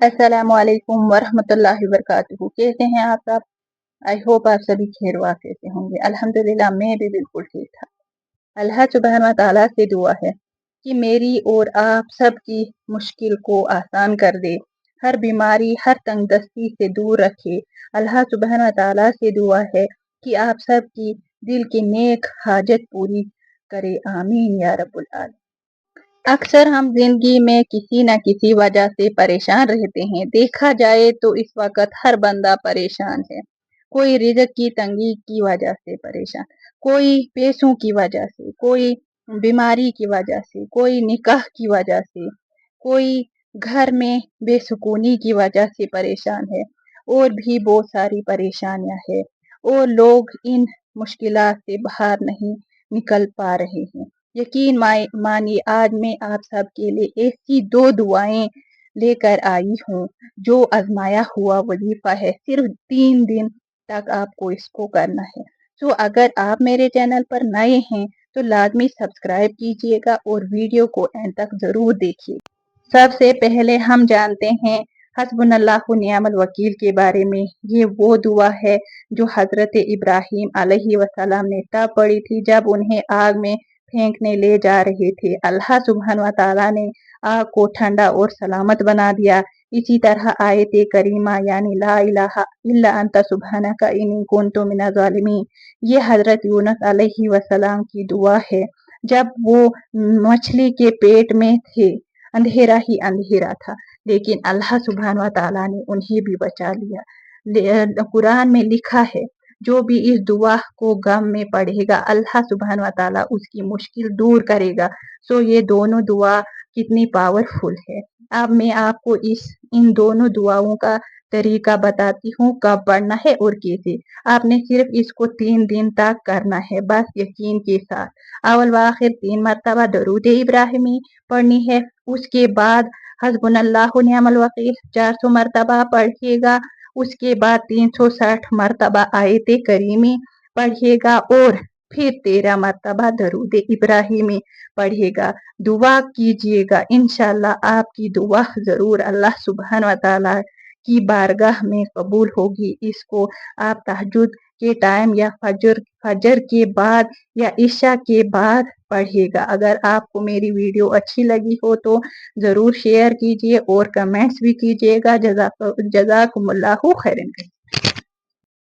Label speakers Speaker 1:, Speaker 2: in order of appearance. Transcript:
Speaker 1: अस्सलाम वालेकुम वरहमतुल्लाहि वबरकातुहू। कैसे हैं आप सब? आई होप आप सभी खैर वाफियत से होंगे। अल्हम्दुलिल्लाह मैं भी बिल्कुल ठीक था। अल्लाह सुब्हान व तआला से दुआ है कि मेरी और आप सब की मुश्किल को आसान कर दे, हर बीमारी हर तंगदस्ती से दूर रखे। अल्लाह सुब्हान व तआला से दुआ है कि आप सब की दिल की नेक हाजत पूरी करे। आमीन या रब्बुल आलमीन। अक्सर हम जिंदगी में किसी न किसी वजह से परेशान रहते हैं। देखा जाए तो इस वक्त हर बंदा परेशान है। कोई रिज़्क की तंगी की वजह से परेशान, कोई पैसों की वजह से, कोई बीमारी की वजह से, कोई निकाह की वजह से, कोई घर में बेसुकूनी की वजह से परेशान है और भी बहुत सारी परेशानियां हैं और लोग इन मुश्किलात से बाहर नहीं निकल पा रहे हैं। यकीन मानिए आज मैं आप सबके लिए ऐसी 2 दुआएं लेकर आई हूँ जो आजमाया हुआ वजीफा है। सिर्फ 3 दिन तक आपको इसको करना है। तो अगर आप मेरे चैनल पर नए हैं तो लाजमी सब्सक्राइब कीजिएगा और वीडियो को एंड तक जरूर देखिए। सबसे पहले हम जानते हैं हस्बुनल्लाहु निअमल वकील के बारे में। ये वो दुआ है जो हजरत इब्राहिम अलैहिस्सलाम ने तब पढ़ी थी जब उन्हें आग में फेंकने ले जा रहे थे। अल्लाह सुब्हान व तआला ने आग को ठंडा और सलामत बना दिया। इसी तरह आयत करीमा यानी ला इलाहा इल्ला अंता सुब्हानका इन्नी कुन्तु मिनज़ ज़ालिमीन, ये हजरत यूनुस अलैहिस्सलाम की दुआ है जब वो मछली के पेट में थे। अंधेरा ही अंधेरा था लेकिन अल्लाह सुब्हान व तआला ने उन्हें भी बचा लिया। कुरान में लिखा है जो भी इस दुआ को गम में पढ़ेगा अल्लाह सुब्हान व तआला उसकी मुश्किल दूर करेगा। सो ये दोनों दुआ कितनी पावरफुल है। अब मैं आपको इन दोनों दुआओं का तरीका बताती हूँ कब पढ़ना है और कैसे। आपने सिर्फ इसको 3 दिन तक करना है बस यकीन के साथ। अव्वल व आखिर 3 मरतबा दरूद इब्राहिमी पढ़नी है। उसके बाद हस्बुनल्लाहु निअमल वकील 400 मरतबा पढ़िएगा। उसके बाद 360 मरतबा आयत करीमी पढ़िएगा और फिर 13 मरतबा दरूद इब्राहिमी पढ़िएगा। दुआ कीजिएगा, इंशाल्लाह आपकी दुआ जरूर अल्लाह सुब्हान व तआला की बारगाह में कबूल होगी। इसको आप तहज्जुद के टाइम या फजर के बाद या इशा के बाद पढ़िएगा। अगर आपको मेरी वीडियो अच्छी लगी हो तो जरूर शेयर कीजिए और कमेंट्स भी कीजिएगा। जज़ाकुमुल्लाहु खैरन।